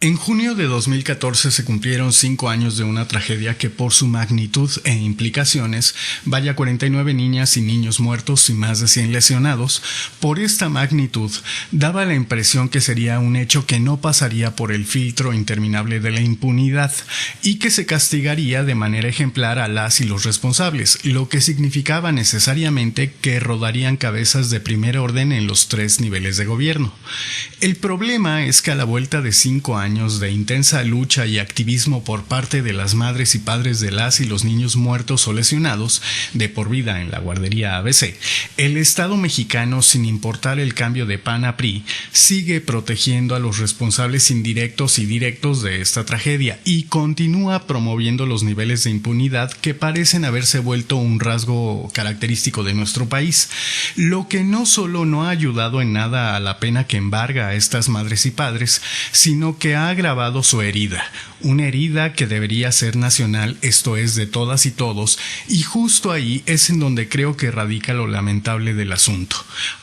En junio de 2014 se cumplieron 5 años de una tragedia que por su magnitud e implicaciones, vaya 49 niñas y niños muertos y más de 100 lesionados, por esta magnitud daba la impresión que sería un hecho que no pasaría por el filtro interminable de la impunidad y que se castigaría de manera ejemplar a las y los responsables, lo que significaba necesariamente que rodarían cabezas de primer orden en los 3 niveles de gobierno. El problema es que a la vuelta de 5 años de intensa lucha y activismo por parte de las madres y padres de las y los niños muertos o lesionados de por vida en la guardería ABC, el Estado mexicano, sin importar el cambio de PAN a PRI, sigue protegiendo a los responsables indirectos y directos de esta tragedia y continúa promoviendo los niveles de impunidad que parecen haberse vuelto un rasgo característico de nuestro país, lo que no solo no ha ayudado en nada a la pena que embarga a estas madres y padres, sino que ha agravado su herida, una herida que debería ser nacional, esto es, de todas y todos, y justo ahí es en donde creo que radica lo lamentable del asunto.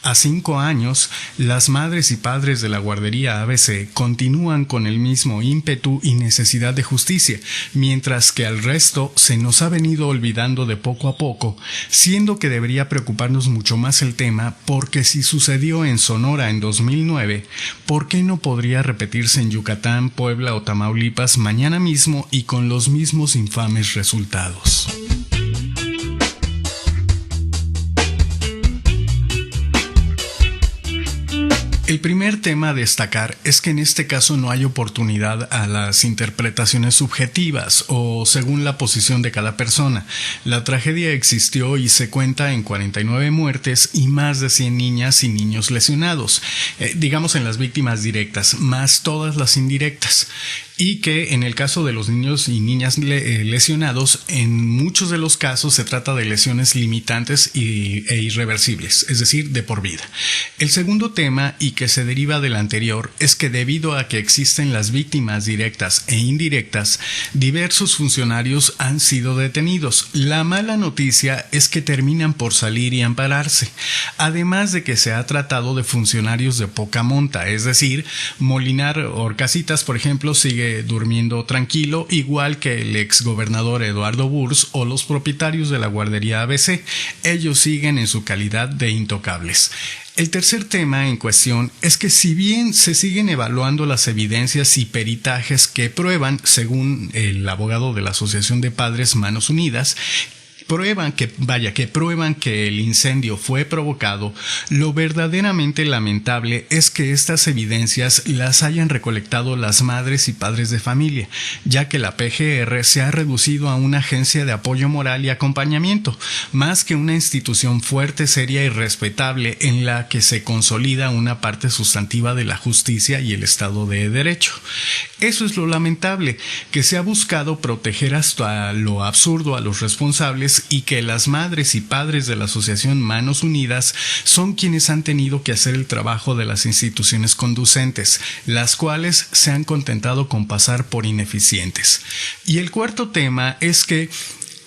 A 5 años, las madres y padres de la guardería ABC continúan con el mismo ímpetu y necesidad de justicia, mientras que al resto se nos ha venido olvidando de poco a poco, siendo que debería preocuparnos mucho más el tema, porque si sucedió en Sonora en 2009, ¿por qué no podría repetirse en Yucatán, Puebla o Tamaulipas mañana mismo y con los mismos infames resultados? El primer tema a destacar es que en este caso no hay oportunidad a las interpretaciones subjetivas o según la posición de cada persona. La tragedia existió y se cuenta en 49 muertes y más de 100 niñas y niños lesionados, digamos en las víctimas directas, más todas las indirectas. Y que en el caso de los niños y niñas lesionados, en muchos de los casos se trata de lesiones limitantes e irreversibles, es decir, de por vida. El segundo tema, y que se deriva del anterior, es que debido a que existen las víctimas directas e indirectas, diversos funcionarios han sido detenidos. La mala noticia es que terminan por salir y ampararse, además de que se ha tratado de funcionarios de poca monta, es decir, Molinar Horcasitas, por ejemplo, sigue durmiendo tranquilo, igual que el exgobernador Eduardo Burs o los propietarios de la guardería ABC. Ellos siguen en su calidad de intocables. El tercer tema en cuestión es que si bien se siguen evaluando las evidencias y peritajes que prueban, según el abogado de la Asociación de Padres Manos Unidas, prueban que el incendio fue provocado, lo verdaderamente lamentable es que estas evidencias las hayan recolectado las madres y padres de familia, ya que la PGR se ha reducido a una agencia de apoyo moral y acompañamiento, más que una institución fuerte, seria y respetable en la que se consolida una parte sustantiva de la justicia y el Estado de Derecho. Eso es lo lamentable, que se ha buscado proteger hasta lo absurdo a los responsables y que las madres y padres de la Asociación Manos Unidas son quienes han tenido que hacer el trabajo de las instituciones conducentes, las cuales se han contentado con pasar por ineficientes. Y el cuarto tema es que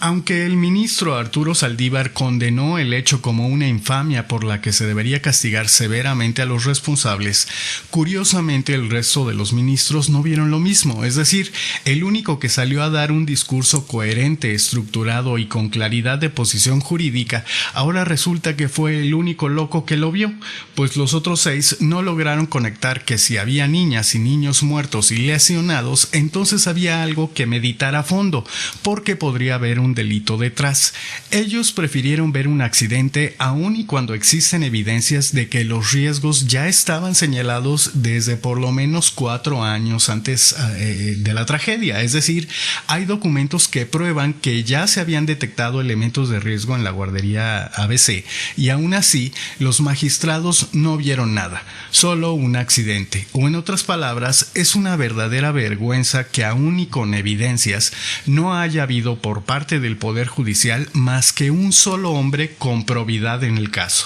aunque el ministro Arturo Saldívar condenó el hecho como una infamia por la que se debería castigar severamente a los responsables, curiosamente el resto de los ministros no vieron lo mismo, es decir, el único que salió a dar un discurso coherente, estructurado y con claridad de posición jurídica, ahora resulta que fue el único loco que lo vio, pues los otros 6 no lograron conectar que si había niñas y niños muertos y lesionados, entonces había algo que meditar a fondo, porque podría haber un delito detrás. Ellos prefirieron ver un accidente aun y cuando existen evidencias de que los riesgos ya estaban señalados desde por lo menos 4 años antes de la tragedia. Es decir, hay documentos que prueban que ya se habían detectado elementos de riesgo en la guardería ABC y aún así los magistrados no vieron nada, solo un accidente. O en otras palabras, es una verdadera vergüenza que aún y con evidencias no haya habido por parte del Poder Judicial más que un solo hombre con probidad en el caso.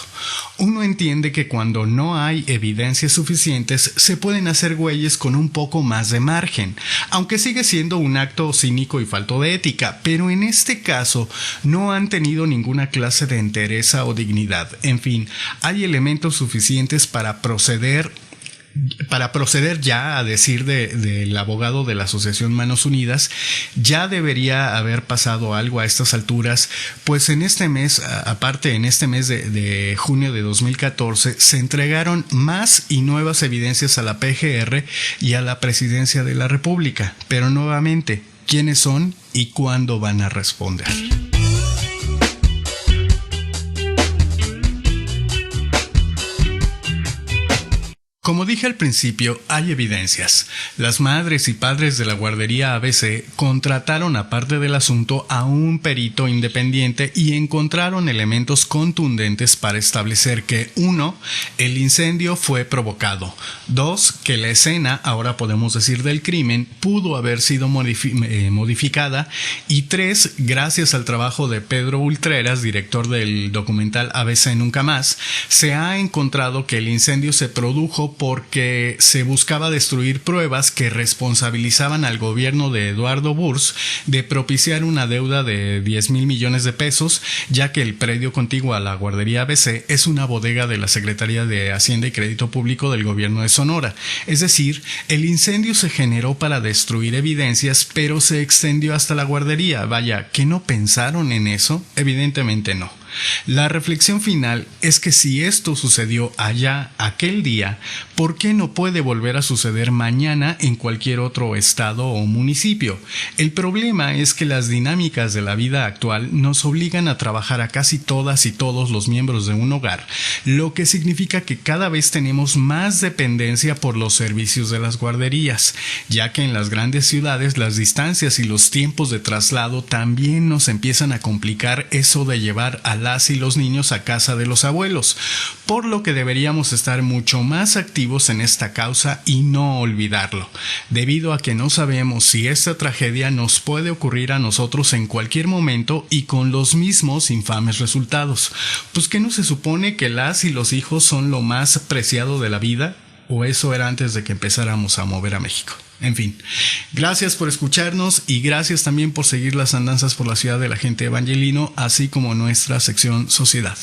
Uno entiende que cuando no hay evidencias suficientes se pueden hacer güeyes con un poco más de margen, aunque sigue siendo un acto cínico y falto de ética, pero en este caso no han tenido ninguna clase de entereza o dignidad. En fin, hay elementos suficientes para proceder para proceder ya a decir del abogado de la Asociación Manos Unidas, ya debería haber pasado algo a estas alturas, pues en este mes, aparte en este mes de junio de 2014, se entregaron más y nuevas evidencias a la PGR y a la Presidencia de la República. Pero nuevamente, ¿quiénes son y cuándo van a responder? Como dije al principio, hay evidencias. Las madres y padres de la guardería ABC contrataron, aparte del asunto, a un perito independiente y encontraron elementos contundentes para establecer que 1. El incendio fue provocado. 2. Que la escena, ahora podemos decir del crimen, pudo haber sido modificada. Y 3. Gracias al trabajo de Pedro Ultreras, director del documental ABC Nunca Más, se ha encontrado que el incendio se produjo porque se buscaba destruir pruebas que responsabilizaban al gobierno de Eduardo Burs de propiciar una deuda de 10,000 millones de pesos, ya que el predio contiguo a la guardería ABC es una bodega de la Secretaría de Hacienda y Crédito Público del gobierno de Sonora. Es decir, el incendio se generó para destruir evidencias, pero se extendió hasta la guardería. Vaya, ¿que no pensaron en eso? Evidentemente no. La reflexión final es que si esto sucedió allá aquel día, ¿por qué no puede volver a suceder mañana en cualquier otro estado o municipio? El problema es que las dinámicas de la vida actual nos obligan a trabajar a casi todas y todos los miembros de un hogar, lo que significa que cada vez tenemos más dependencia por los servicios de las guarderías, ya que en las grandes ciudades las distancias y los tiempos de traslado también nos empiezan a complicar eso de llevar a las y los niños a casa de los abuelos, por lo que deberíamos estar mucho más activos en esta causa y no olvidarlo, debido a que no sabemos si esta tragedia nos puede ocurrir a nosotros en cualquier momento y con los mismos infames resultados. Pues ¿qué no se supone que las y los hijos son lo más preciado de la vida? ¿O eso era antes de que empezáramos a mover a México? En fin, gracias por escucharnos y gracias también por seguir las andanzas por la ciudad del agente Evangelino, así como nuestra sección Sociedad.